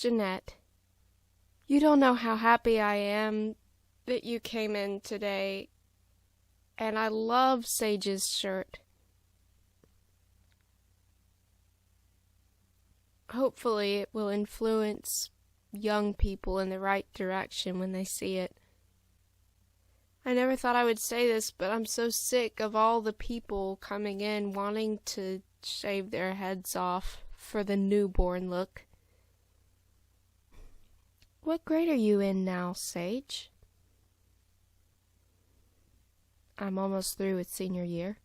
Jeanette, you don't know how happy I am that you came in today, and I love Sage's shirt. Hopefully it will influence young people in the right direction when they see it. I never thought I would say this, but I'm so sick of all the people coming in wanting to shave their heads off for the newborn look. What grade are you in now, Sage? I'm almost through with senior year.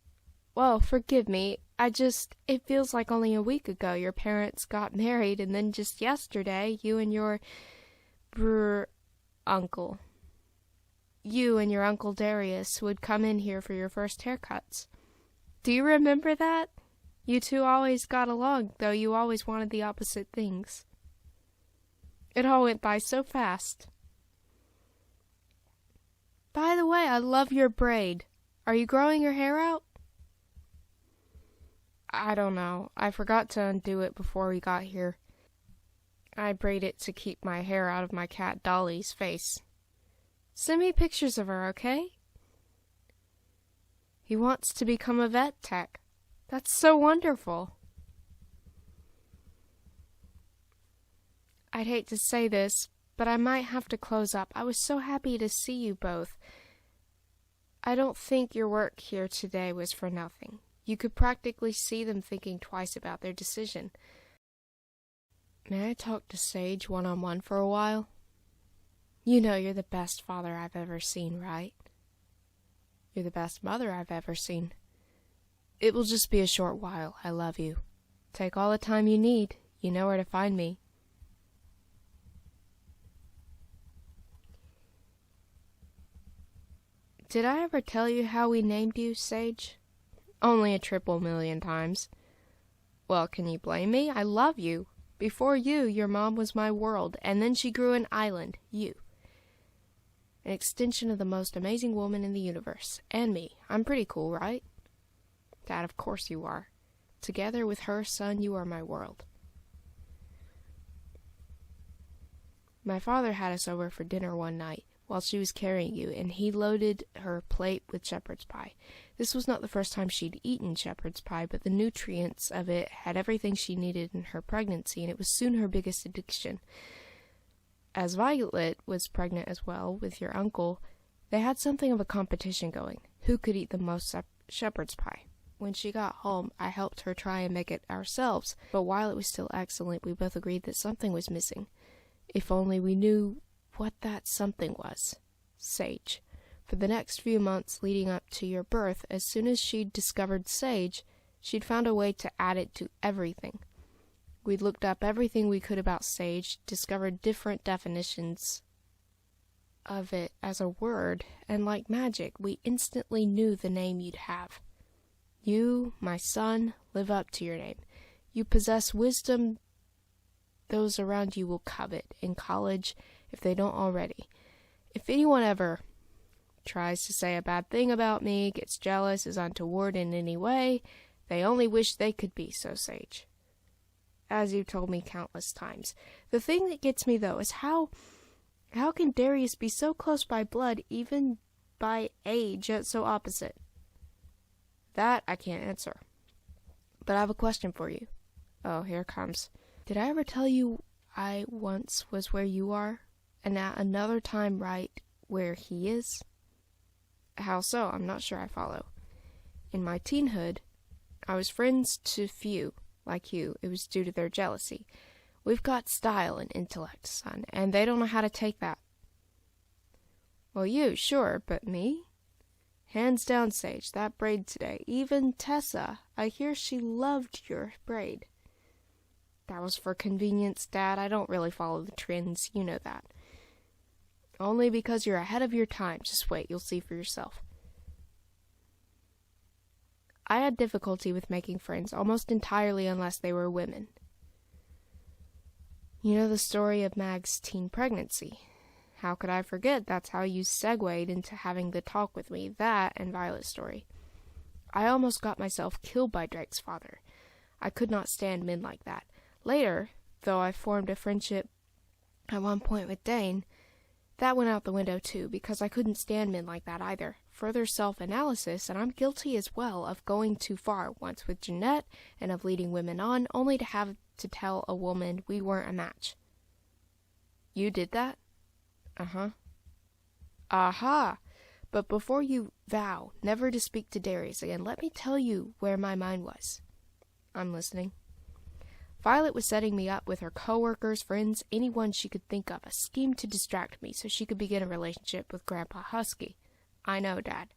Well, forgive me, it feels like only a week ago your parents got married, and then just yesterday, you and your uncle. You and your Uncle Darius would come in here for your first haircuts. Do you remember that? You two always got along, though you always wanted the opposite things. It all went by so fast. By the way, I love your braid. Are you growing your hair out? I don't know. I forgot to undo it before we got here. I braid it to keep my hair out of my cat Dolly's face. Send me pictures of her, okay? He wants to become a vet tech. That's so wonderful. I'd hate to say this, but I might have to close up. I was so happy to see you both. I don't think your work here today was for nothing. You could practically see them thinking twice about their decision. May I talk to Sage one-on-one for a while? You know you're the best father I've ever seen, right? You're the best mother I've ever seen. It will just be a short while. I love you. Take all the time you need. You know where to find me. Did I ever tell you how we named you, Sage? Only a triple million times. Well, can you blame me? I love you. Before you, your mom was my world, and then she grew an island, you. An extension of the most amazing woman in the universe. And me. I'm pretty cool, right? Dad, of course you are. Together with her, son, you are my world. My father had us over for dinner one night while she was carrying you, and he loaded her plate with shepherd's pie. This was not the first time she'd eaten shepherd's pie, but the nutrients of it had everything she needed in her pregnancy, and it was soon her biggest addiction. As Violet was pregnant as well with your uncle, they had something of a competition going. Who could eat the most shepherd's pie? When she got home, I helped her try and make it ourselves, but while it was still excellent, we both agreed that something was missing. If only we knew what that something was. Sage. For the next few months leading up to your birth, as soon as she'd discovered Sage, she'd found a way to add it to everything. We'd looked up everything we could about Sage, discovered different definitions of it as a word, and like magic, we instantly knew the name you'd have. You, my son, live up to your name. You possess wisdom those around you will covet in college if they don't already. If anyone ever tries to say a bad thing about me, gets jealous, is untoward in any way, they only wish they could be so, Sage. As you've told me countless times. The thing that gets me, though, is how can Darius be so close by blood, even by age, yet so opposite? That I can't answer. But I have a question for you. Oh, here it comes. Did I ever tell you I once was where you are, and at another time right where he is? How so? I'm not sure I follow. In my teenhood, I was friends to few, like you. It was due to their jealousy. We've got style and intellect, son, and they don't know how to take that. Well, you, sure, but me? Hands down, Sage, that braid today. Even Tessa, I hear she loved your braid. That was for convenience, Dad. I don't really follow the trends, you know that. Only because you're ahead of your time. Just wait, you'll see for yourself. I had difficulty with making friends almost entirely unless they were women. You know the story of Mag's teen pregnancy. How could I forget? That's how you segued into having the talk with me, that and Violet's story. I almost got myself killed by Drake's father. I could not stand men like that. Later, though, I formed a friendship At one point with Dane, that went out the window too, because I couldn't stand men like that either. Further self-analysis, and I'm guilty as well of going too far, once with Jeanette, and of leading women on, only to have to tell a woman we weren't a match. You did that? Uh-huh. Aha! But before you vow never to speak to Darius again, let me tell you where my mind was. I'm listening. Violet was setting me up with her coworkers, friends, anyone she could think of, a scheme to distract me so she could begin a relationship with Grandpa Husky. I know, Dad.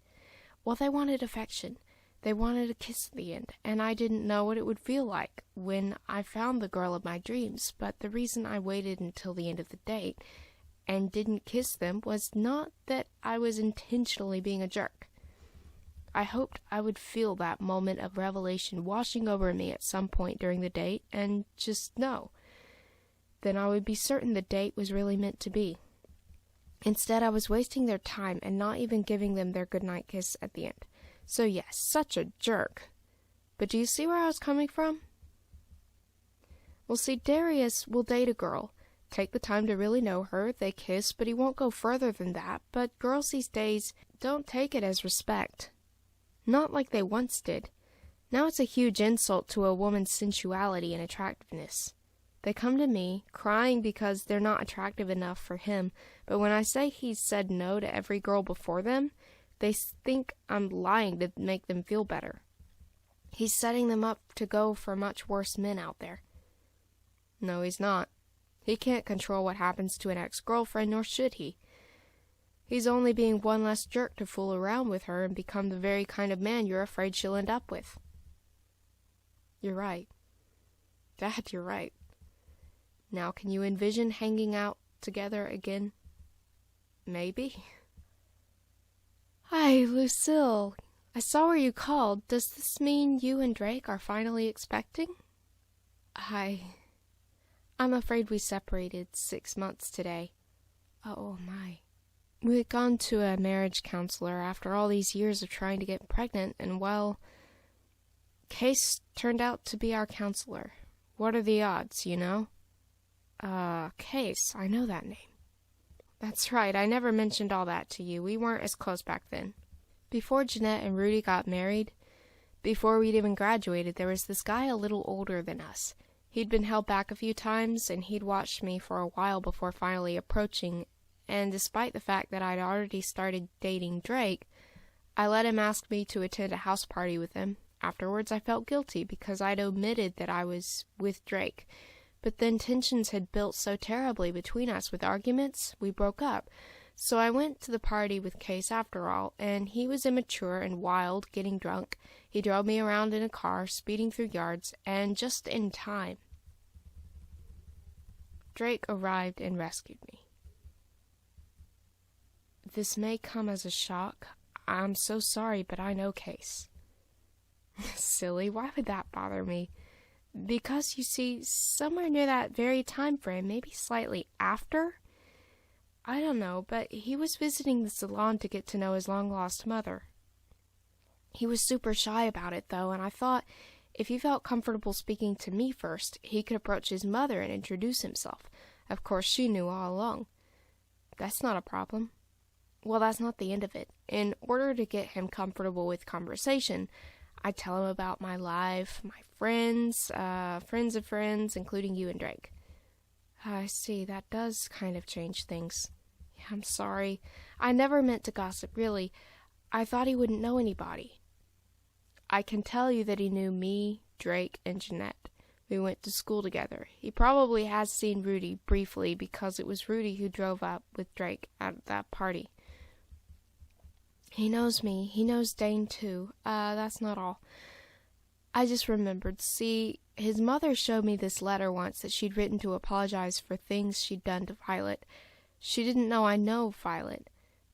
Well, they wanted affection. They wanted a kiss at the end, and I didn't know what it would feel like when I found the girl of my dreams, but the reason I waited until the end of the date and didn't kiss them was not that I was intentionally being a jerk. I hoped I would feel that moment of revelation washing over me at some point during the date, and just know. Then I would be certain the date was really meant to be. Instead, I was wasting their time and not even giving them their goodnight kiss at the end. So yes, such a jerk. But do you see where I was coming from? Well, see, Darius will date a girl, take the time to really know her, they kiss, but he won't go further than that. But girls these days don't take it as respect. Not like they once did. Now it's a huge insult to a woman's sensuality and attractiveness. They come to me, crying because they're not attractive enough for him, but when I say he's said no to every girl before them, they think I'm lying to make them feel better. He's setting them up to go for much worse men out there. No, he's not. He can't control what happens to an ex-girlfriend, nor should he. He's only being one less jerk to fool around with her and become the very kind of man you're afraid she'll end up with. You're right. Dad, you're right. Now, can you envision hanging out together again? Maybe. Hi, Lucille. I saw where you called. Does this mean you and Drake are finally expecting? I'm afraid we separated 6 months today. Oh, my. We had gone to a marriage counselor after all these years of trying to get pregnant, and, well, Case turned out to be our counselor. What are the odds, you know? Case, I know that name. That's right, I never mentioned all that to you. We weren't as close back then. Before Jeanette and Rudy got married, before we'd even graduated, there was this guy a little older than us. He'd been held back a few times, and he'd watched me for a while before finally approaching, and despite the fact that I'd already started dating Drake, I let him ask me to attend a house party with him. Afterwards, I felt guilty because I'd omitted that I was with Drake. But then tensions had built so terribly between us with arguments, we broke up. So I went to the party with Case after all, and he was immature and wild, getting drunk. He drove me around in a car, speeding through yards, and just in time, Drake arrived and rescued me. This may come as a shock. I'm so sorry, but I know Case. Silly, why would that bother me? Because, you see, somewhere near that very time frame, maybe slightly after, I don't know, but he was visiting the salon to get to know his long-lost mother. He was super shy about it, though, and I thought if he felt comfortable speaking to me first, he could approach his mother and introduce himself. Of course, she knew all along. That's not a problem. Well, that's not the end of it. In order to get him comfortable with conversation, I tell him about my life, my friends, friends of friends, including you and Drake. I see, that does kind of change things. Yeah, I'm sorry. I never meant to gossip, really. I thought he wouldn't know anybody. I can tell you that he knew me, Drake, and Jeanette. We went to school together. He probably has seen Rudy briefly because it was Rudy who drove up with Drake at that party. He knows me. He knows Dane, too. That's not all. I just remembered. See, his mother showed me this letter once that she'd written to apologize for things she'd done to Violet. She didn't know I know Violet.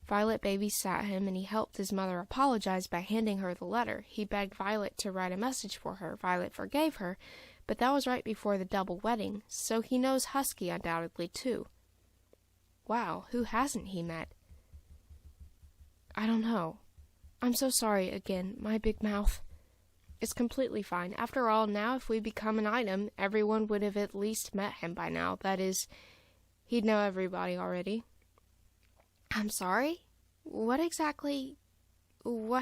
Violet babysat him, and he helped his mother apologize by handing her the letter. He begged Violet to write a message for her. Violet forgave her, but that was right before the double wedding, so he knows Husky undoubtedly, too. Wow, who hasn't he met? I don't know. I'm so sorry again, my big mouth. It's completely fine. After all, now if we become an item, everyone would have at least met him by now. That is, He'd know everybody already. I'm sorry? What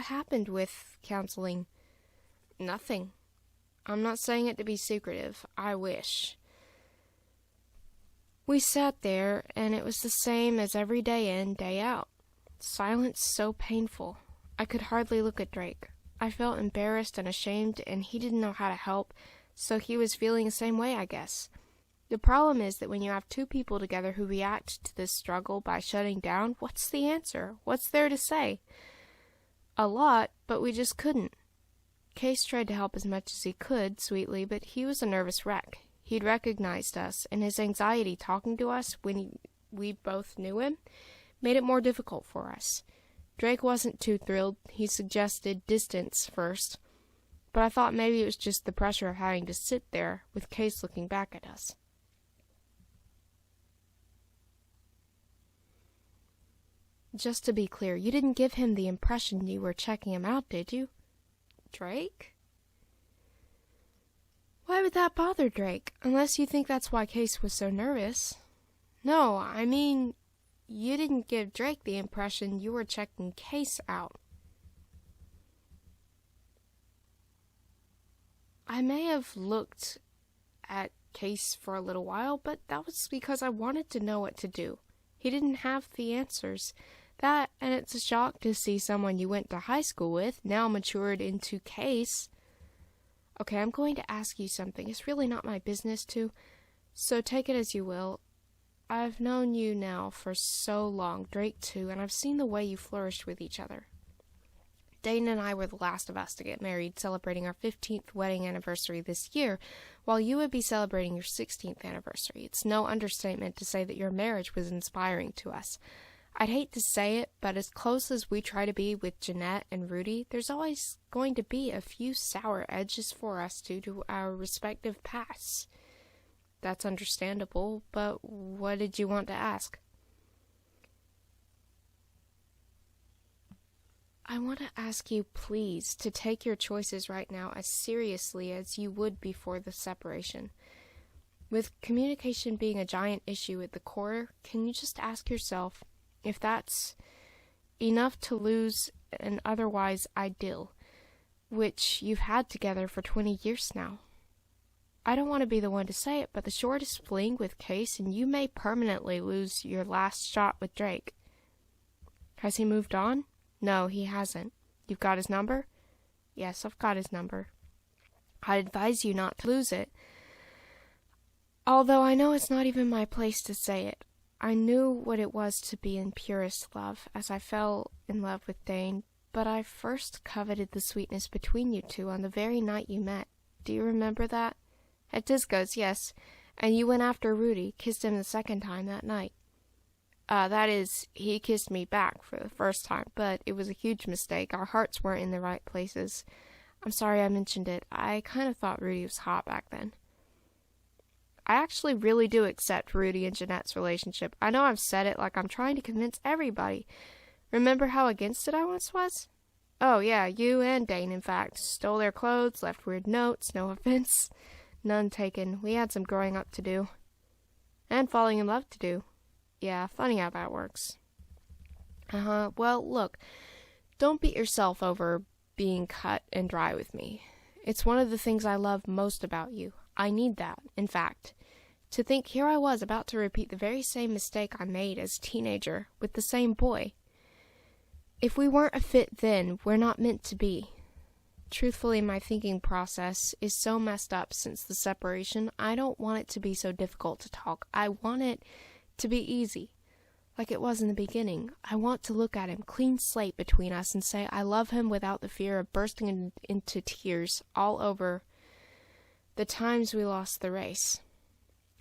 happened with counseling? Nothing. I'm not saying it to be secretive. I wish. We sat there, and it was the same as every day in, day out. Silence so painful. I could hardly look at Drake. I felt embarrassed and ashamed, and he didn't know how to help, so he was feeling the same way, I guess. The problem is that when you have two people together who react to this struggle by shutting down, what's the answer? What's there to say? A lot, but we just couldn't. Case tried to help as much as he could, sweetly, but he was a nervous wreck. He'd recognized us, and his anxiety talking to us when we both knew him made it more difficult for us. Drake wasn't too thrilled. He suggested distance first, but I thought maybe it was just the pressure of having to sit there with Case looking back at us. Just to be clear, you didn't give him the impression you were checking him out, did you? Drake? Why would that bother Drake, unless you think that's why Case was so nervous? No, I mean, you didn't give Drake the impression you were checking Case out. I may have looked at Case for a little while, but that was because I wanted to know what to do. He didn't have the answers. That, and it's a shock to see someone you went to high school with now matured into Case. Okay, I'm going to ask you something. It's really not my business to, so take it as you will. I've known you now for so long, Drake too, and I've seen the way you flourished with each other. Dayton and I were the last of us to get married, celebrating our 15th wedding anniversary this year, while you would be celebrating your 16th anniversary. It's no understatement to say that your marriage was inspiring to us. I'd hate to say it, but as close as we try to be with Jeanette and Rudy, there's always going to be a few sour edges for us due to our respective pasts. That's understandable, but what did you want to ask? I want to ask you, please, to take your choices right now as seriously as you would before the separation. With communication being a giant issue at the core, can you just ask yourself if that's enough to lose an otherwise idyll, which you've had together for 20 years now? I don't want to be the one to say it, but the shortest fling with Case, and you may permanently lose your last shot with Drake. Has he moved on? No, he hasn't. You've got his number? Yes, I've got his number. I'd advise you not to lose it. Although I know it's not even my place to say it. I knew what it was to be in purest love, as I fell in love with Dane, but I first coveted the sweetness between you two on the very night you met. Do you remember that? At DizzGo's, yes, and you went after Rudy, kissed him the second time that night. That is, he kissed me back for the first time, but it was a huge mistake. Our hearts weren't in the right places. I'm sorry I mentioned it. I kind of thought Rudy was hot back then. I actually really do accept Rudy and Jeanette's relationship. I know I've said it like I'm trying to convince everybody. Remember how against it I once was? Oh, yeah, you and Dane, in fact. Stole their clothes, left weird notes, no offense. None taken. We had some growing up to do. And falling in love to do. Yeah, funny how that works. Well, look, don't beat yourself over being cut and dry with me. It's one of the things I love most about you. I need that, in fact. To think here I was about to repeat the very same mistake I made as a teenager with the same boy. If we weren't a fit then, we're not meant to be. Truthfully, my thinking process is so messed up since the separation, I don't want it to be so difficult to talk. I want it to be easy, like it was in the beginning. I want to look at him, clean slate between us, and say I love him without the fear of bursting into tears all over the times we lost the race.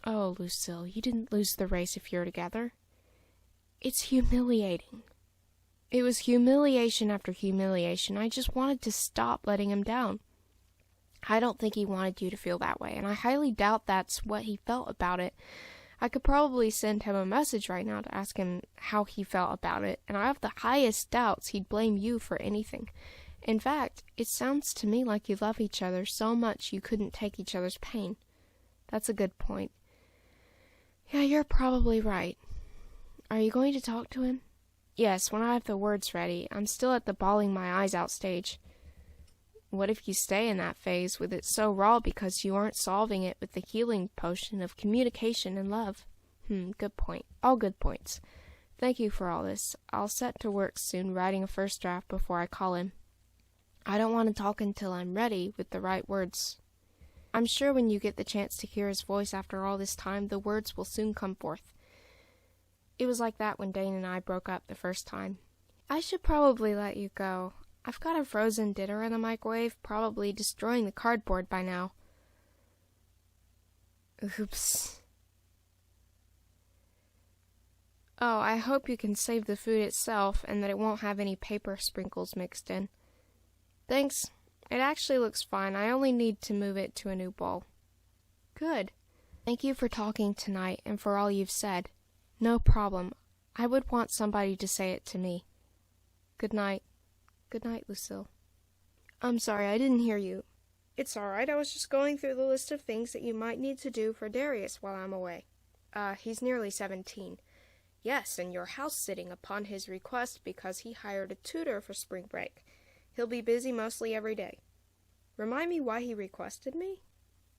Oh, Lucille, you didn't lose the race if you're together. It's humiliating. It was humiliation after humiliation. I just wanted to stop letting him down. I don't think he wanted you to feel that way, and I highly doubt that's what he felt about it. I could probably send him a message right now to ask him how he felt about it, and I have the highest doubts he'd blame you for anything. In fact, it sounds to me like you love each other so much you couldn't take each other's pain. That's a good point. Yeah, you're probably right. Are you going to talk to him? Yes, when I have the words ready. I'm still at the bawling my eyes out stage. What if you stay in that phase with it so raw because you aren't solving it with the healing potion of communication and love? Good point. All good points. Thank you for all this. I'll set to work soon writing a first draft before I call him. I don't want to talk until I'm ready with the right words. I'm sure when you get the chance to hear his voice after all this time, the words will soon come forth. It was like that when Dane and I broke up the first time. I should probably let you go. I've got a frozen dinner in the microwave, probably destroying the cardboard by now. Oops. Oh, I hope you can save the food itself and that it won't have any paper sprinkles mixed in. Thanks. It actually looks fine. I only need to move it to a new bowl. Good. Thank you for talking tonight and for all you've said. No problem. I would want somebody to say it to me. Good night. Good night, Lucille. I'm sorry, I didn't hear you. It's all right. I was just going through the list of things that you might need to do for Darius while I'm away. He's nearly 17. Yes, and you're house-sitting upon his request because he hired a tutor for spring break. He'll be busy mostly every day. Remind me why he requested me?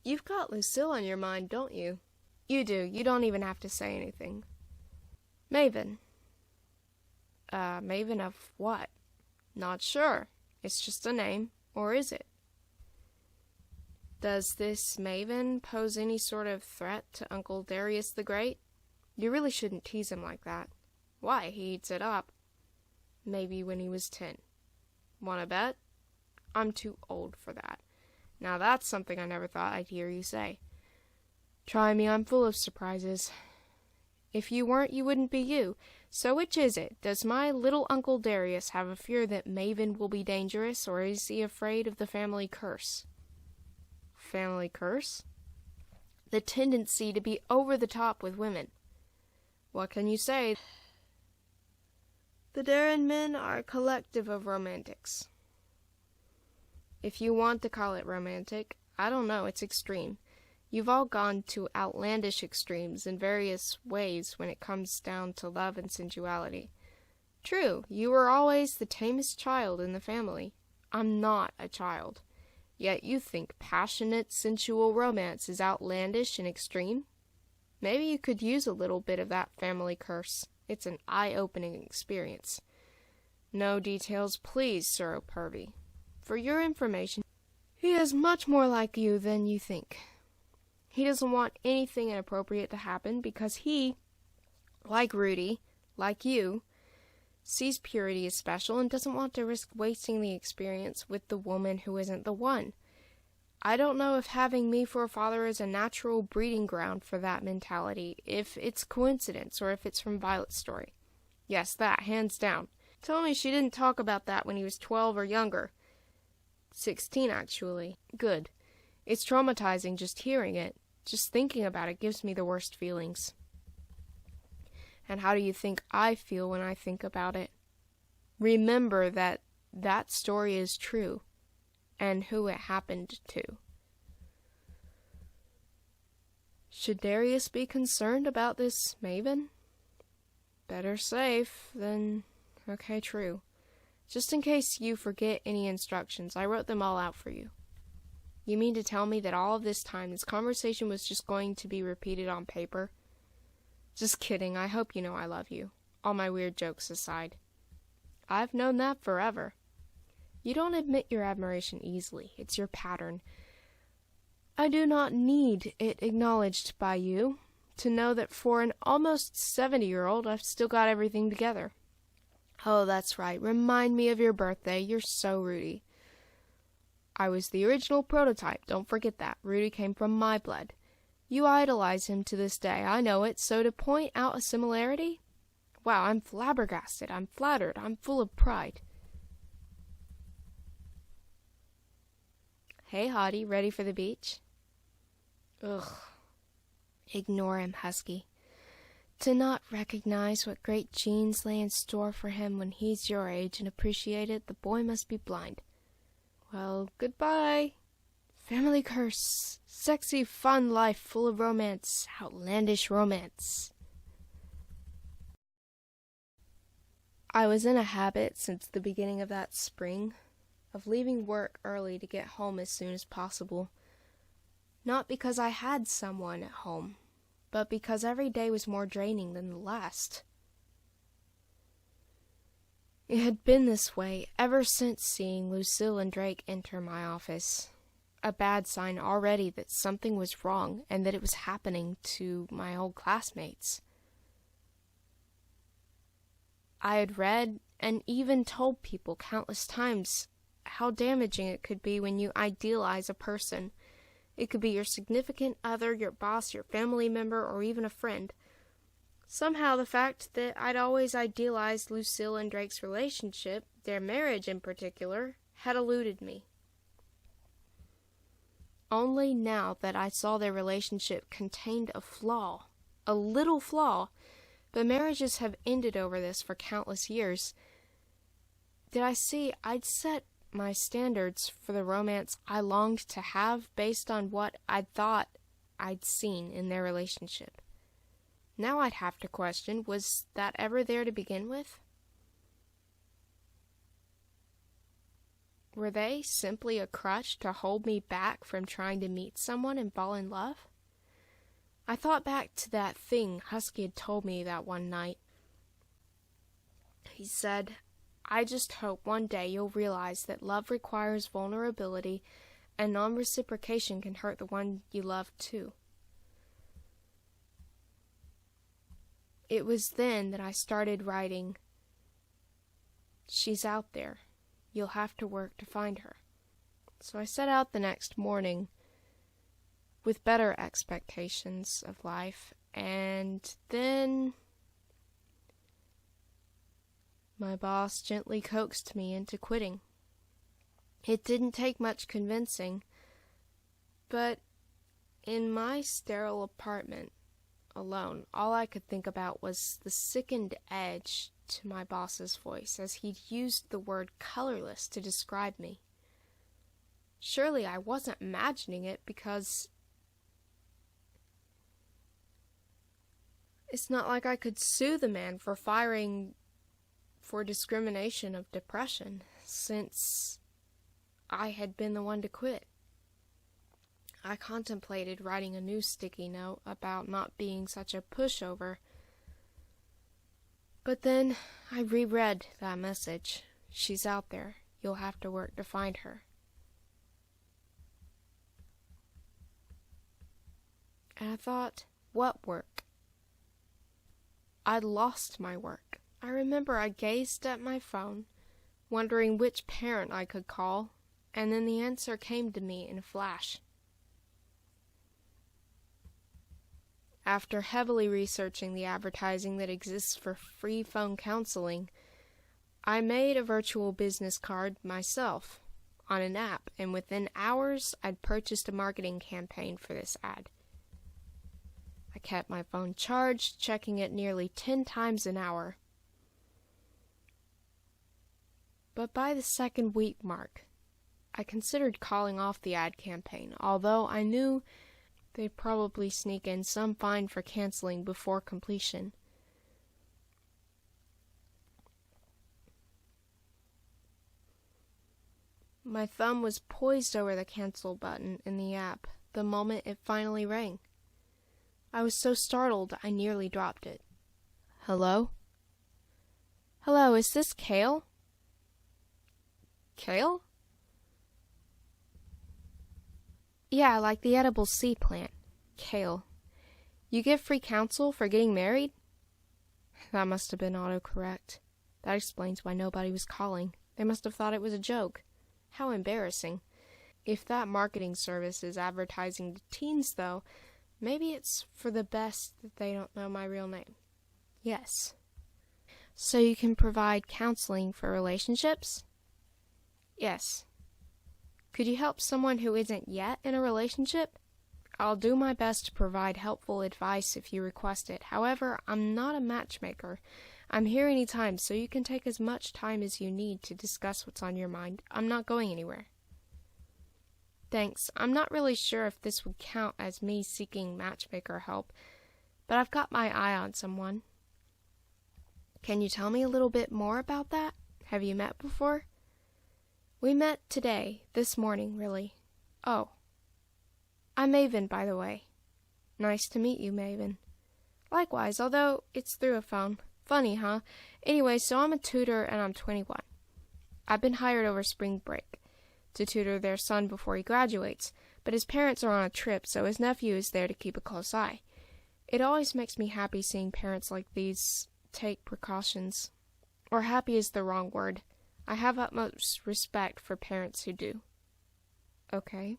You've got Lucille on your mind, don't you? You do. You don't even have to say anything. Maven. Maven of what? Not sure. It's just a name. Or is it? Does this Maven pose any sort of threat to Uncle Darius the Great? You really shouldn't tease him like that. Why? He eats it up. Maybe when he was 10. Wanna bet? I'm too old for that. Now that's something I never thought I'd hear you say. Try me, I'm full of surprises. If you weren't, you wouldn't be you. So which is it? Does my little Uncle Darius have a fear that Maven will be dangerous, or is he afraid of the family curse? Family curse? The tendency to be over the top with women. What can you say? The Darren men are a collective of romantics. If you want to call it romantic, I don't know, it's extreme. You've all gone to outlandish extremes in various ways when it comes down to love and sensuality. True, you were always the tamest child in the family. I'm not a child. Yet you think passionate, sensual romance is outlandish and extreme? Maybe you could use a little bit of that family curse. It's an eye-opening experience. No details, please, Sir O'Purvey. For your information, he is much more like you than you think. He doesn't want anything inappropriate to happen because he, like Rudy, like you, sees purity as special and doesn't want to risk wasting the experience with the woman who isn't the one. I don't know if having me for a father is a natural breeding ground for that mentality, if it's coincidence, or if it's from Violet's story. Yes, that, hands down. Tell me she didn't talk about that when he was 12 or younger. 16, actually. Good. It's traumatizing just hearing it. Just thinking about it gives me the worst feelings. And how do you think I feel when I think about it? Remember that that story is true, and who it happened to. Should Darius be concerned about this Maven? Better safe than... Okay, true. Just in case you forget any instructions, I wrote them all out for you. You mean to tell me that all of this time this conversation was just going to be repeated on paper? Just kidding, I hope you know I love you. All my weird jokes aside. I've known that forever. You don't admit your admiration easily. It's your pattern. I do not need it acknowledged by you to know that for an almost 70-year-old, I've still got everything together. Oh, that's right. Remind me of your birthday. You're so Rudy. I was the original prototype. Don't forget that. Rudy came from my blood. You idolize him to this day. I know it. So to point out a similarity? Wow, I'm flabbergasted. I'm flattered. I'm full of pride. Hey, hottie, ready for the beach? Ugh. Ignore him, Husky. To not recognize what great genes lay in store for him when he's your age and appreciate it, the boy must be blind. Well, goodbye. Family curse. Sexy, fun life full of romance. Outlandish romance. I was in a habit since the beginning of that spring of leaving work early to get home as soon as possible. Not because I had someone at home, but because every day was more draining than the last. It had been this way ever since seeing Lucille and Drake enter my office. A bad sign already that something was wrong and that it was happening to my old classmates. I had read and even told people countless times how damaging it could be when you idealize a person. It could be your significant other, your boss, your family member, or even a friend. Somehow the fact that I'd always idealized Lucille and Drake's relationship, their marriage in particular, had eluded me. Only now that I saw their relationship contained a flaw, a little flaw, but marriages have ended over this for countless years, did I see I'd set my standards for the romance I longed to have based on what I'd thought I'd seen in their relationship. Now I'd have to question, was that ever there to begin with? Were they simply a crutch to hold me back from trying to meet someone and fall in love? I thought back to that thing Husky had told me that one night. He said, "I just hope one day you'll realize that love requires vulnerability and non-reciprocation can hurt the one you love too." It was then that I started writing, "She's out there. You'll have to work to find her." So I set out the next morning with better expectations of life, and then my boss gently coaxed me into quitting. It didn't take much convincing, but in my sterile apartment alone, all I could think about was the sickened edge to my boss's voice as he'd used the word colorless to describe me. Surely I wasn't imagining it, because it's not like I could sue the man for firing for discrimination of depression, since I had been the one to quit. I contemplated writing a new sticky note about not being such a pushover, but then I reread that message. She's out there. You'll have to work to find her. And I thought, what work? I'd lost my work. I remember I gazed at my phone, wondering which parent I could call, and then the answer came to me in a flash. After heavily researching the advertising that exists for free phone counseling, I made a virtual business card myself on an app, and within hours I'd purchased a marketing campaign for this ad. I kept my phone charged, checking it nearly 10 times an hour. But by the second week mark, I considered calling off the ad campaign, although I knew they'd probably sneak in some fine for canceling before completion. My thumb was poised over the cancel button in the app the moment it finally rang. I was so startled I nearly dropped it. Hello? Hello, is this Kale? Kale? Yeah, like the edible sea plant. Kale. You give free counsel for getting married? That must have been autocorrect. That explains why nobody was calling. They must have thought it was a joke. How embarrassing. If that marketing service is advertising to teens, though, maybe it's for the best that they don't know my real name. Yes. So you can provide counseling for relationships? Yes. Could you help someone who isn't yet in a relationship? I'll do my best to provide helpful advice if you request it. However, I'm not a matchmaker. I'm here anytime, so you can take as much time as you need to discuss what's on your mind. I'm not going anywhere. Thanks. I'm not really sure if this would count as me seeking matchmaker help, but I've got my eye on someone. Can you tell me a little bit more about that? Have you met before? We met today, this morning, really. Oh. I'm Maven, by the way. Nice to meet you, Maven. Likewise, although it's through a phone. Funny, huh? Anyway, so I'm a tutor and I'm 21. I've been hired over spring break to tutor their son before he graduates, but his parents are on a trip, so his nephew is there to keep a close eye. It always makes me happy seeing parents like these take precautions. Or happy is the wrong word. I have utmost respect for parents who do. Okay.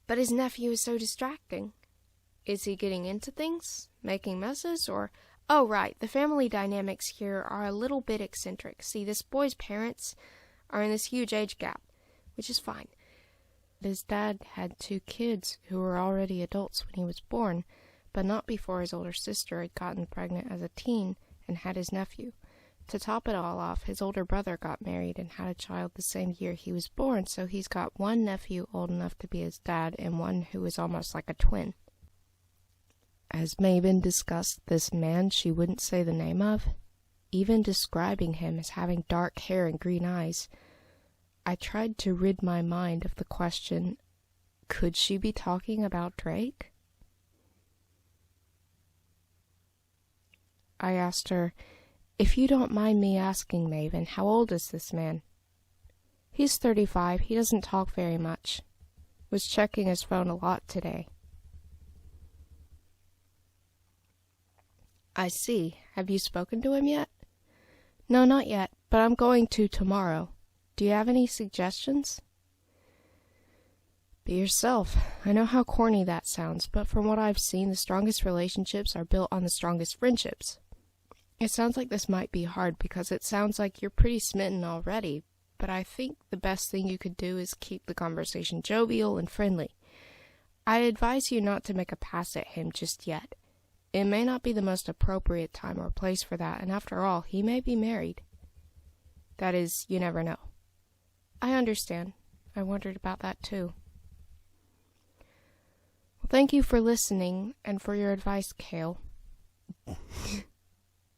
But his nephew is so distracting. Is he getting into things? Making messes? Or... Oh, right, the family dynamics here are a little bit eccentric. See, this boy's parents are in this huge age gap, which is fine. His dad had 2 kids who were already adults when he was born, but not before his older sister had gotten pregnant as a teen and had his nephew. To top it all off, his older brother got married and had a child the same year he was born, so he's got one nephew old enough to be his dad and one who is almost like a twin. As Maven discussed this man she wouldn't say the name of, even describing him as having dark hair and green eyes, I tried to rid my mind of the question, could she be talking about Drake? I asked her, if you don't mind me asking, Maven, how old is this man? He's 35. He doesn't talk very much. Was checking his phone a lot today. I see. Have you spoken to him yet? No, not yet, but I'm going to tomorrow. Do you have any suggestions? Be yourself. I know how corny that sounds, but from what I've seen, the strongest relationships are built on the strongest friendships. It sounds like this might be hard because it sounds like you're pretty smitten already, but I think the best thing you could do is keep the conversation jovial and friendly. I advise you not to make a pass at him just yet. It may not be the most appropriate time or place for that, and after all, he may be married. That is, you never know. I understand. I wondered about that too. Well, thank you for listening and for your advice, Kale.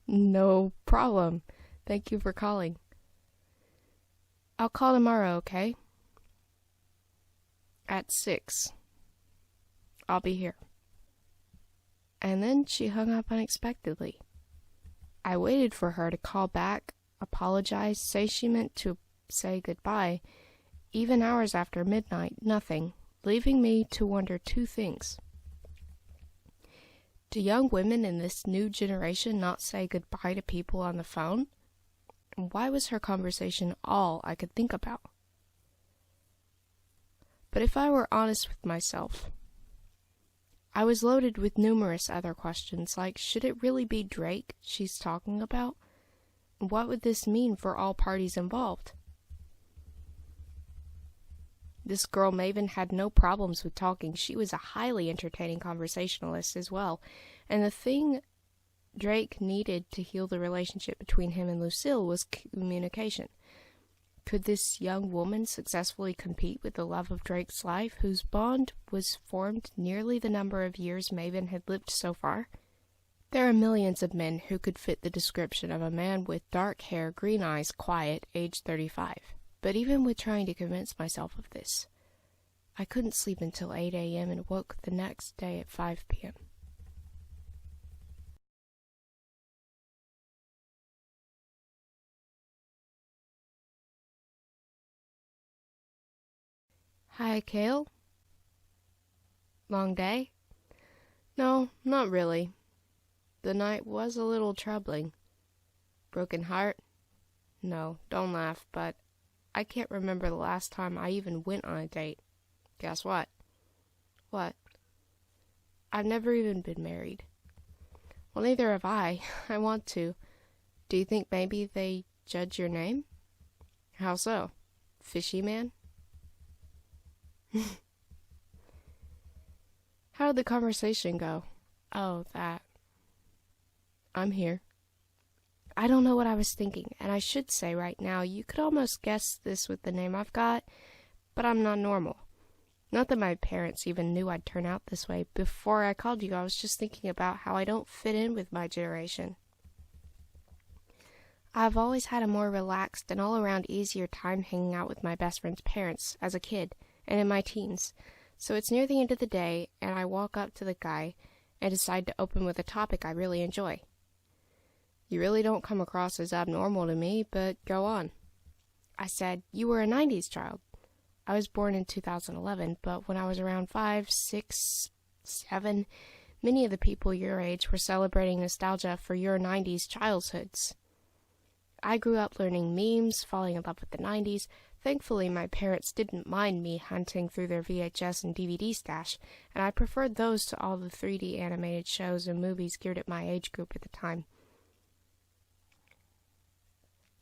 No problem. Thank you for calling. I'll call tomorrow, okay? At 6. I'll be here. And then she hung up unexpectedly. I waited for her to call back, apologize, say she meant to say goodbye. Even hours after midnight, nothing, leaving me to wonder 2 things. Do young women in this new generation not say goodbye to people on the phone? And why was her conversation all I could think about? But if I were honest with myself, I was loaded with numerous other questions, like, should it really be Drake she's talking about? What would this mean for all parties involved? This girl Maven had no problems with talking. She was a highly entertaining conversationalist as well. And the thing Drake needed to heal the relationship between him and Lucille was communication. Could this young woman successfully compete with the love of Drake's life, whose bond was formed nearly the number of years Maven had lived so far? There are millions of men who could fit the description of a man with dark hair, green eyes, quiet, age 35. But even with trying to convince myself of this, I couldn't sleep until 8 a.m. and woke the next day at 5 p.m. Hi, Kale. Long day? No, not really. The night was a little troubling. Broken heart? No, don't laugh, but I can't remember the last time I even went on a date. Guess what? What? I've never even been married. Well, neither have I. I want to. Do you think maybe they judge your name? How so? Fishy man? How did the conversation go? Oh, that. I'm here. I don't know what I was thinking, and I should say right now, you could almost guess this with the name I've got, but I'm not normal. Not that my parents even knew I'd turn out this way. Before I called you, I was just thinking about how I don't fit in with my generation. I've always had a more relaxed and all-around easier time hanging out with my best friend's parents as a kid and in my teens. So it's near the end of the day, and I walk up to the guy and decide to open with a topic I really enjoy. You really don't come across as abnormal to me, but go on. I said, you were a 90s child. I was born in 2011, but when I was around 5, 6, 7, many of the people your age were celebrating nostalgia for your 90s childhoods. I grew up learning memes, falling in love with the 90s. Thankfully, my parents didn't mind me hunting through their VHS and DVD stash, and I preferred those to all the 3D animated shows and movies geared at my age group at the time.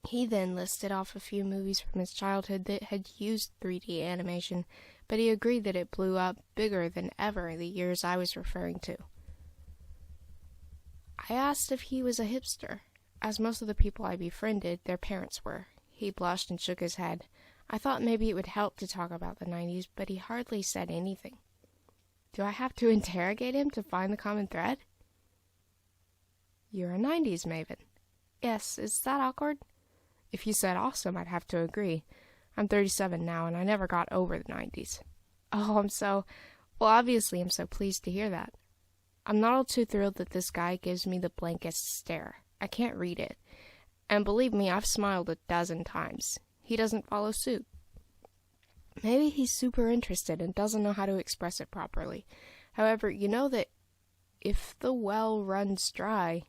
He then listed off a few movies from his childhood that had used 3D animation, but he agreed that it blew up bigger than ever the years I was referring to. I asked if he was a hipster, as most of the people I befriended, their parents were. He blushed and shook his head. I thought maybe it would help to talk about the 90s, but he hardly said anything. Do I have to interrogate him to find the common thread? You're a 90s maven. Yes, is that awkward? If you said awesome, I'd have to agree. I'm 37 now, and I never got over the 90s. Oh, obviously I'm so pleased to hear that. I'm not all too thrilled that this guy gives me the blankest stare. I can't read it. And believe me, I've smiled 12 times. He doesn't follow suit. Maybe he's super interested and doesn't know how to express it properly. However, you know that if the well runs dry,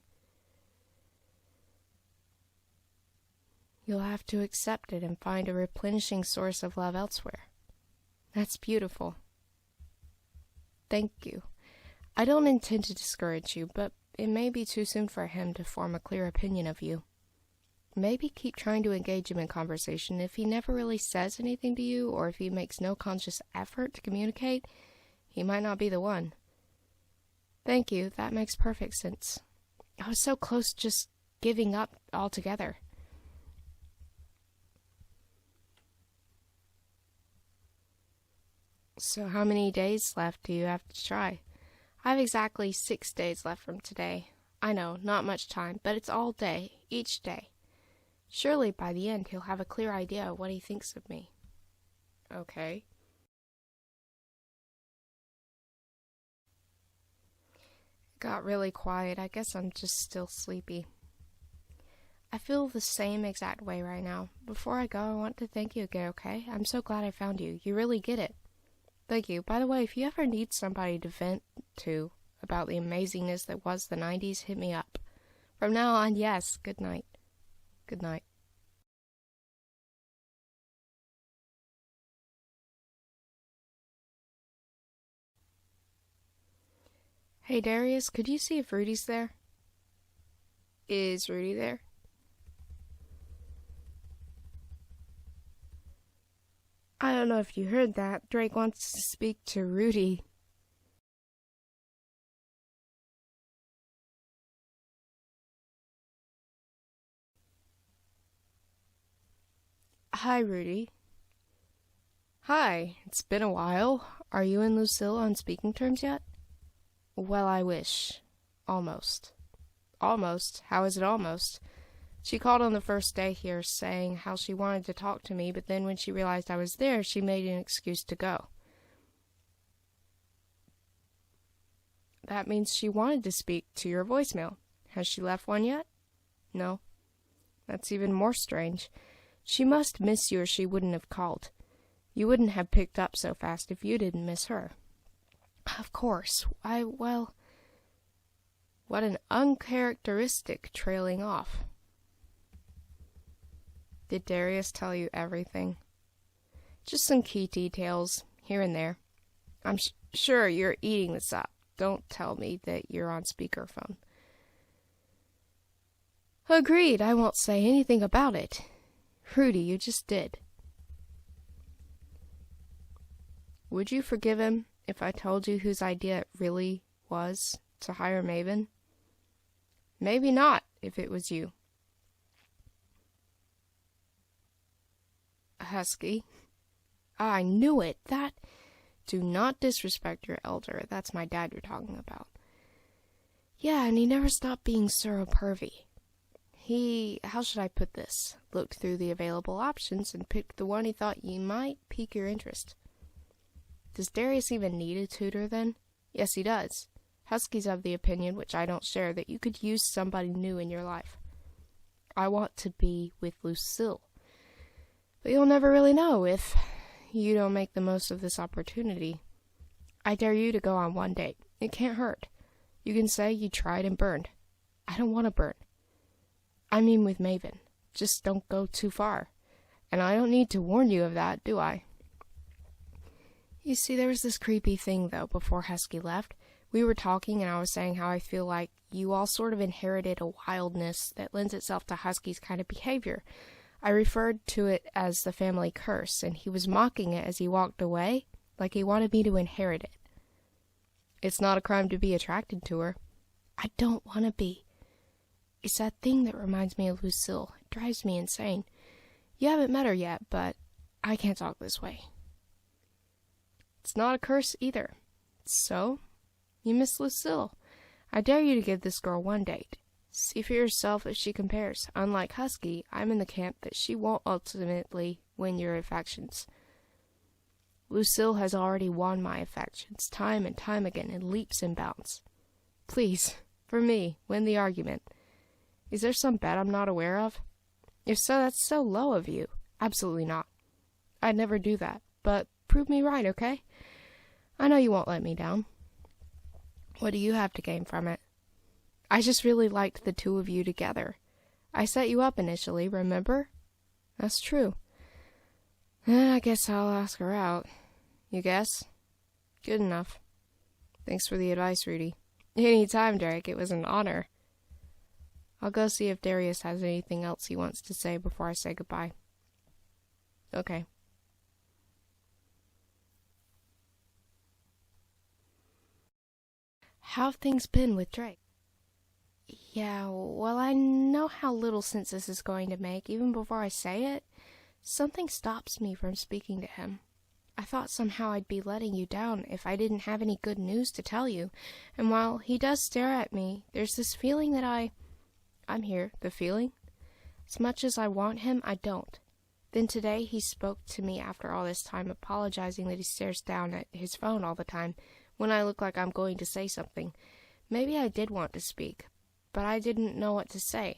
you'll have to accept it and find a replenishing source of love elsewhere. That's beautiful. Thank you. I don't intend to discourage you, but it may be too soon for him to form a clear opinion of you. Maybe keep trying to engage him in conversation. If he never really says anything to you, or if he makes no conscious effort to communicate, he might not be the one. Thank you, that makes perfect sense. I was so close to just giving up altogether. So how many days left do you have to try? I have exactly 6 days left from today. I know, not much time, but it's all day, each day. Surely by the end he'll have a clear idea of what he thinks of me. Okay. It got really quiet. I guess I'm just still sleepy. I feel the same exact way right now. Before I go, I want to thank you again, okay? I'm so glad I found you. You really get it. Thank you. By the way, if you ever need somebody to vent to about the amazingness that was the 90s, hit me up. From now on, yes, good night. Good night. Hey Darius, could you see if Rudy's there? Is Rudy there? I don't know if you heard that. Drake wants to speak to Rudy. Hi, Rudy. Hi, it's been a while. Are you and Lucille on speaking terms yet? Well, I wish. Almost. Almost? How is it almost? She called on the first day here, saying how she wanted to talk to me, but then when she realized I was there, she made an excuse to go. That means she wanted to speak to your voicemail. Has she left one yet? No. That's even more strange. She must miss you or she wouldn't have called. You wouldn't have picked up so fast if you didn't miss her. Of course. What an uncharacteristic trailing off. Did Darius tell you everything? Just some key details, here and there. I'm sure you're eating this up. Don't tell me that you're on speakerphone. Agreed, I won't say anything about it. Rudy, you just did. Would you forgive him if I told you whose idea it really was to hire Maven? Maybe not, if it was you. Husky. I knew it. That... Do not disrespect your elder. That's my dad you're talking about. Yeah, and he never stopped being Sir Pervy. He, how should I put this, looked through the available options and picked the one he thought you might pique your interest. Does Darius even need a tutor, then? Yes, he does. Husky's of the opinion, which I don't share, that you could use somebody new in your life. I want to be with Lucille. But you'll never really know if you don't make the most of this opportunity. I dare you to go on one date. It can't hurt. You can say you tried and burned. I don't want to burn. I mean with Maven. Just don't go too far. And I don't need to warn you of that, do I? You see, there was this creepy thing, though, before Husky left. We were talking, and I was saying how I feel like you all sort of inherited a wildness that lends itself to Husky's kind of behavior. I referred to it as the family curse, and he was mocking it as he walked away, like he wanted me to inherit it. It's not a crime to be attracted to her. I don't want to be. It's that thing that reminds me of Lucille. It drives me insane. You haven't met her yet, but I can't talk this way. It's not a curse either. So, you miss Lucille. I dare you to give this girl one date. See for yourself if she compares. Unlike Husky, I'm in the camp that she won't ultimately win your affections. Lucille has already won my affections, time and time again, in leaps and bounds. Please, for me, win the argument. Is there some bet I'm not aware of? If so, that's so low of you. Absolutely not. I'd never do that, but prove me right, okay? I know you won't let me down. What do you have to gain from it? I just really liked the two of you together. I set you up initially, remember? That's true. I guess I'll ask her out. You guess? Good enough. Thanks for the advice, Rudy. Any time, Drake. It was an honor. I'll go see if Darius has anything else he wants to say before I say goodbye. Okay. How've things been with Drake? Yeah, well, I know how little sense this is going to make. Even before I say it, something stops me from speaking to him. I thought somehow I'd be letting you down if I didn't have any good news to tell you. And while he does stare at me, there's this feeling that I'm here. The feeling? As much as I want him, I don't. Then today he spoke to me after all this time, apologizing that he stares down at his phone all the time when I look like I'm going to say something. Maybe I did want to speak, but I didn't know what to say.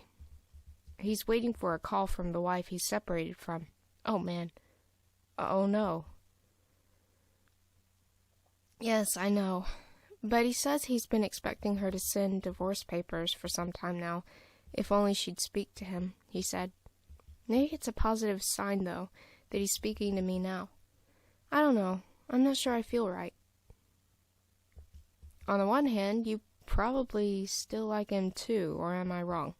He's waiting for a call from the wife he's separated from. Oh, man. Oh, no. Yes, I know. But he says he's been expecting her to send divorce papers for some time now. If only she'd speak to him, he said. Maybe it's a positive sign, though, that he's speaking to me now. I don't know. I'm not sure I feel right. On the one hand, you probably still like him too, or am I wrong?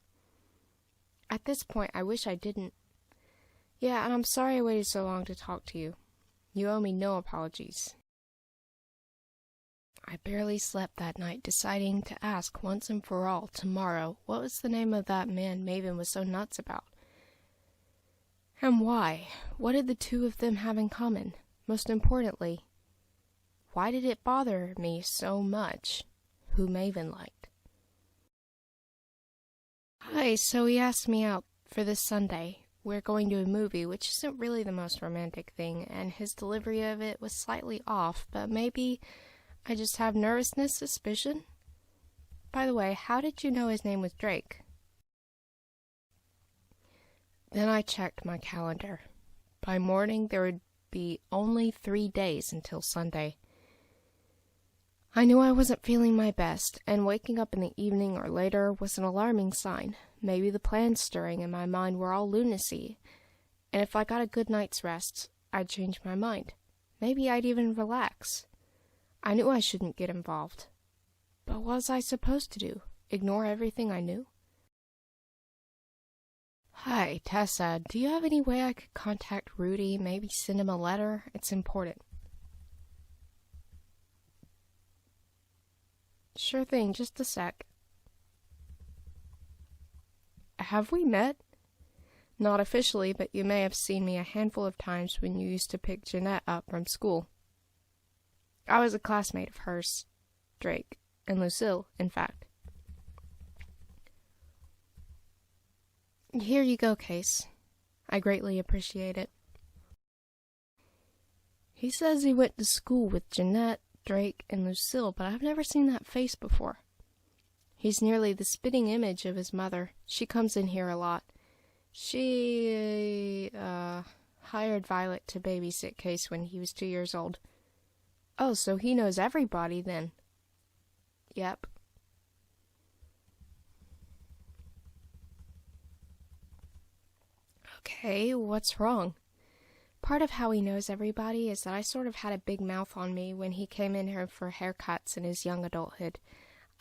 At this point, I wish I didn't. Yeah, and I'm sorry I waited so long to talk to you. You owe me no apologies. I barely slept that night, deciding to ask once and for all, tomorrow, what was the name of that man Maven was so nuts about? And why? What did the two of them have in common? Most importantly, why did it bother me so much who Maven liked? Hi, so he asked me out for this Sunday. We're going to a movie, which isn't really the most romantic thing, and his delivery of it was slightly off, but maybe I just have nervousness, suspicion? By the way, how did you know his name was Drake? Then I checked my calendar. By morning, there would be only 3 days until Sunday. I knew I wasn't feeling my best, and waking up in the evening or later was an alarming sign. Maybe the plans stirring in my mind were all lunacy, and if I got a good night's rest, I'd change my mind. Maybe I'd even relax. I knew I shouldn't get involved. But what was I supposed to do? Ignore everything I knew? Hi, Tessa. Do you have any way I could contact Rudy? Maybe send him a letter? It's important. Sure thing, just a sec. Have we met? Not officially, but you may have seen me a handful of times when you used to pick Jeanette up from school. I was a classmate of hers, Drake, and Lucille, in fact. Here you go, Case. I greatly appreciate it. He says he went to school with Jeanette, Drake, and Lucille, but I've never seen that face before. He's nearly the spitting image of his mother. She comes in here a lot. She, hired Violet to babysit Case when he was 2 years old. Oh, so he knows everybody then. Yep. Okay, what's wrong? Part of how he knows everybody is that I sort of had a big mouth on me when he came in here for haircuts in his young adulthood.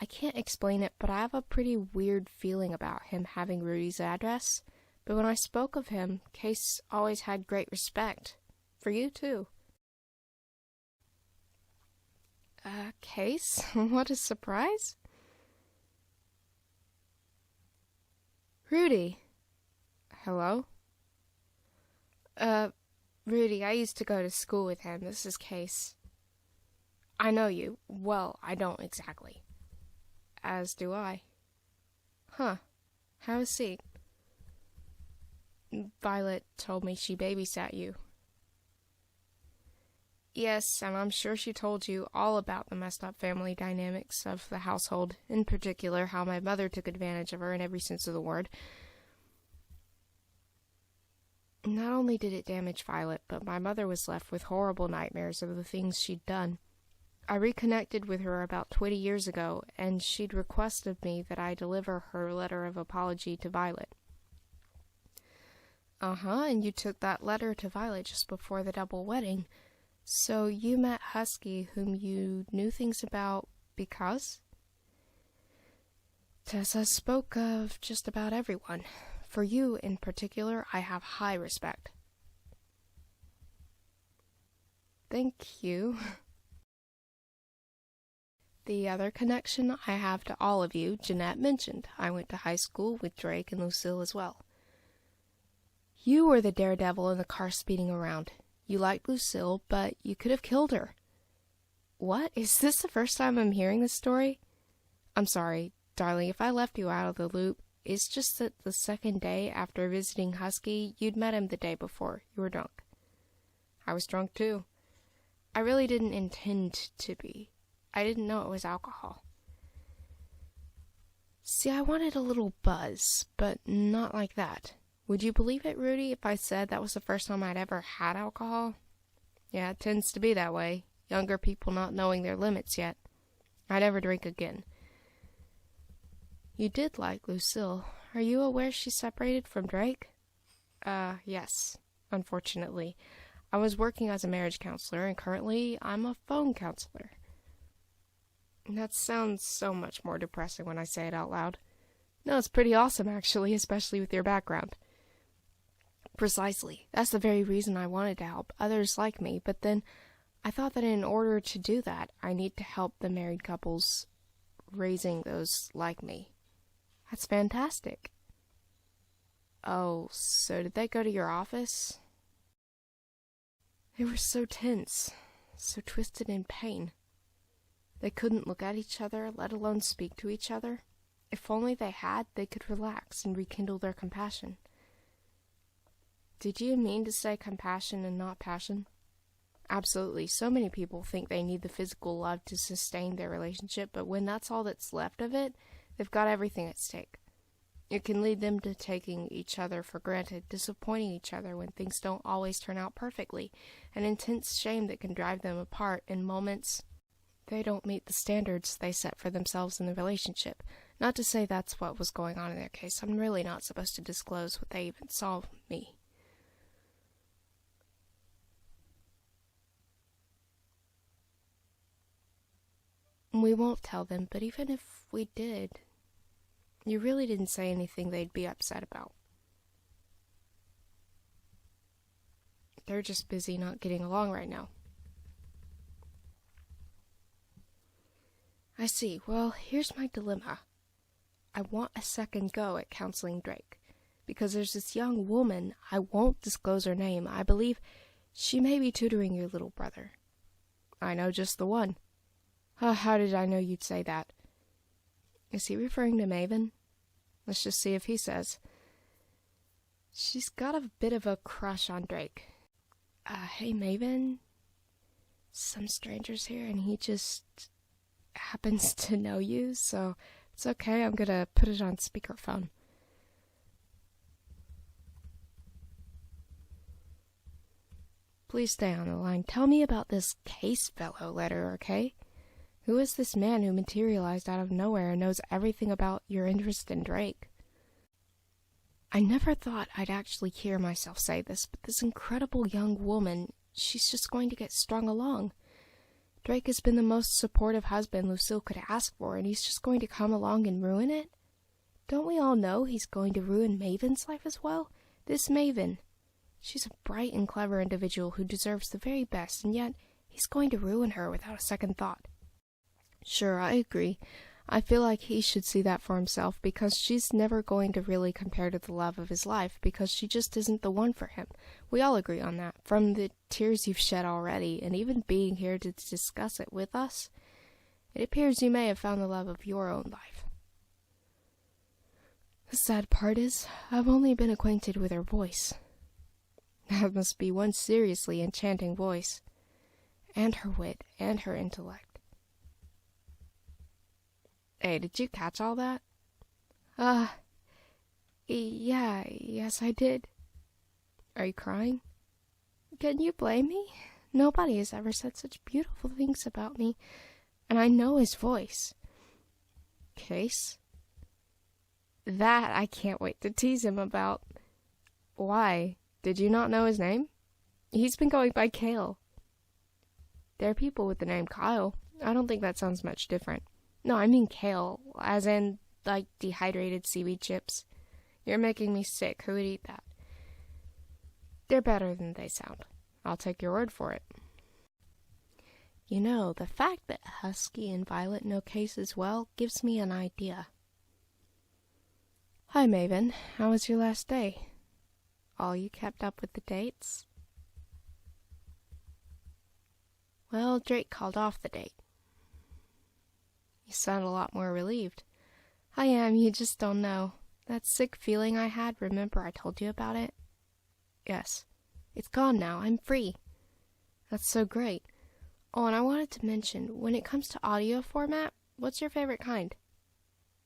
I can't explain it, but I have a pretty weird feeling about him having Rudy's address. But when I spoke of him, Case always had great respect. For you, too. Case? What a surprise. Rudy. Hello? Rudy, I used to go to school with him. This is Case. I know you. Well, I don't exactly. As do I. Huh. How is he? Violet told me she babysat you. Yes, and I'm sure she told you all about the messed up family dynamics of the household, in particular how my mother took advantage of her in every sense of the word. Not only did it damage Violet, but my mother was left with horrible nightmares of the things she'd done. I reconnected with her about 20 years ago, and she'd requested me that I deliver her letter of apology to Violet. And you took that letter to Violet just before the double wedding. So you met Husky, whom you knew things about because? Tessa spoke of just about everyone. For you, in particular, I have high respect. Thank you. The other connection I have to all of you, Jeanette mentioned. I went to high school with Drake and Lucille as well. You were the daredevil in the car speeding around. You liked Lucille, but you could have killed her. What? Is this the first time I'm hearing this story? I'm sorry, darling, if I left you out of the loop. It's just that the second day after visiting Husky, you'd met him the day before. You were drunk. I was drunk, too. I really didn't intend to be. I didn't know it was alcohol. See, I wanted a little buzz, but not like that. Would you believe it, Rudy, if I said that was the first time I'd ever had alcohol? Yeah, it tends to be that way. Younger people not knowing their limits yet. I never drink again. You did like Lucille. Are you aware she separated from Drake? Yes, unfortunately. I was working as a marriage counselor, and currently I'm a phone counselor. That sounds so much more depressing when I say it out loud. No, it's pretty awesome, actually, especially with your background. Precisely. That's the very reason I wanted to help others like me, but then I thought that in order to do that, I need to help the married couples raising those like me. That's fantastic. Oh, so did they go to your office? They were so tense, so twisted in pain. They couldn't look at each other, let alone speak to each other. If only they had, they could relax and rekindle their compassion. Did you mean to say compassion and not passion? Absolutely. So many people think they need the physical love to sustain their relationship, but when that's all that's left of it, they've got everything at stake. It can lead them to taking each other for granted, disappointing each other when things don't always turn out perfectly, an intense shame that can drive them apart in moments they don't meet the standards they set for themselves in the relationship. Not to say that's what was going on in their case. I'm really not supposed to disclose what they even saw of me. We won't tell them, but even if we did, you really didn't say anything they'd be upset about. They're just busy not getting along right now. I see. Well, here's my dilemma. I want a second go at counseling Drake, because there's this young woman, I won't disclose her name, I believe she may be tutoring your little brother. I know just the one. How did I know you'd say that? Is he referring to Maven? Let's just see if he says. She's got a bit of a crush on Drake. Hey Maven, some stranger's here and he just happens to know you, so it's okay, I'm gonna put it on speakerphone. Please stay on the line. Tell me about this case fellow letter, okay? Who is this man who materialized out of nowhere and knows everything about your interest in Drake? I never thought I'd actually hear myself say this, but this incredible young woman, she's just going to get strung along. Drake has been the most supportive husband Lucille could ask for, and he's just going to come along and ruin it? Don't we all know he's going to ruin Maven's life as well? This Maven. She's a bright and clever individual who deserves the very best, and yet he's going to ruin her without a second thought. Sure, I agree. I feel like he should see that for himself, because she's never going to really compare to the love of his life, because she just isn't the one for him. We all agree on that, from the tears you've shed already, and even being here to discuss it with us. It appears you may have found the love of your own life. The sad part is, I've only been acquainted with her voice. That must be one seriously enchanting voice, and her wit, and her intellect. Hey, did you catch all that? Yes, I did. Are you crying? Can you blame me? Nobody has ever said such beautiful things about me, and I know his voice. Case? That I can't wait to tease him about. Why? Did you not know his name? He's been going by Kale. There are people with the name Kyle. I don't think that sounds much different. No, I mean kale, as in, like, dehydrated seaweed chips. You're making me sick. Who would eat that? They're better than they sound. I'll take your word for it. You know, the fact that Husky and Violet know Case as well gives me an idea. Hi, Maven. How was your last day? All you kept up with the dates? Well, Drake called off the date. You sound a lot more relieved. I am, you just don't know. That sick feeling I had, remember I told you about it? Yes. It's gone now, I'm free. That's so great. Oh, and I wanted to mention, when it comes to audio format, what's your favorite kind?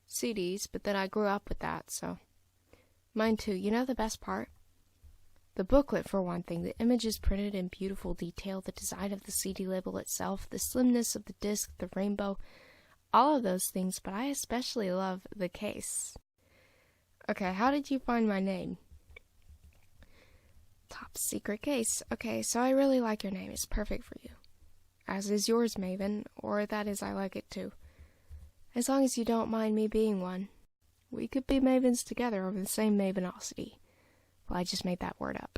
CDs, but then I grew up with that, so. Mine too. You know the best part? The booklet, for one thing, the images printed in beautiful detail, the design of the CD label itself, the slimness of the disc, the rainbow, all of those things, but I especially love the case. Okay, how did you find my name? Top secret case. Okay, so I really like your name. It's perfect for you. As is yours, Maven, or that is I like it too. As long as you don't mind me being one. We could be Mavens together over the same Mavenosity. Well, I just made that word up.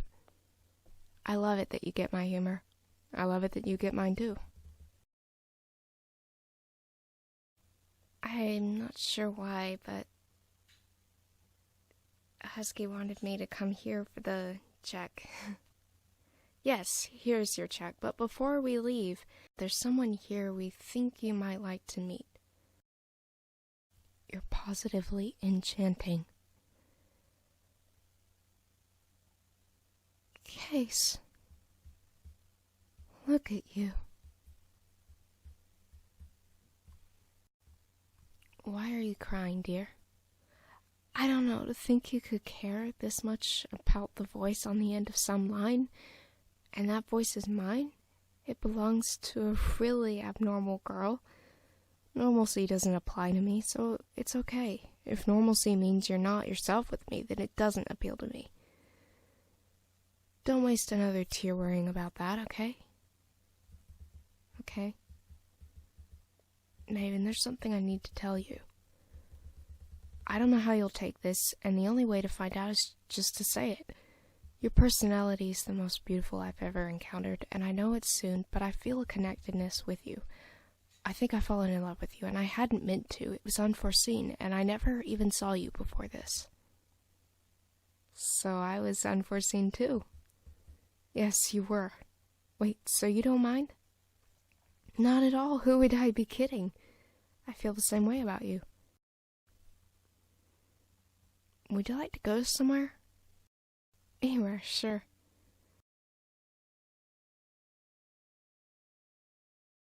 I love it that you get my humor. I love it that you get mine too. I'm not sure why, but Husky wanted me to come here for the check. Yes, here's your check, but before we leave, there's someone here we think you might like to meet. You're positively enchanting. Case. Look at you. Why are you crying, dear? I don't know, to think you could care this much about the voice on the end of some line, and that voice is mine? It belongs to a really abnormal girl. Normalcy doesn't apply to me, so it's okay. If normalcy means you're not yourself with me, then it doesn't appeal to me. Don't waste another tear worrying about that, okay? Okay. Maven, there's something I need to tell you. I don't know how you'll take this, and the only way to find out is just to say it. Your personality is the most beautiful I've ever encountered, and I know it's soon, but I feel a connectedness with you. I think I've fallen in love with you, and I hadn't meant to. It was unforeseen, and I never even saw you before this. So I was unforeseen too. Yes, you were. Wait, so you don't mind? Not at all. Who would I be kidding? I feel the same way about you. Would you like to go somewhere? Anywhere, sure.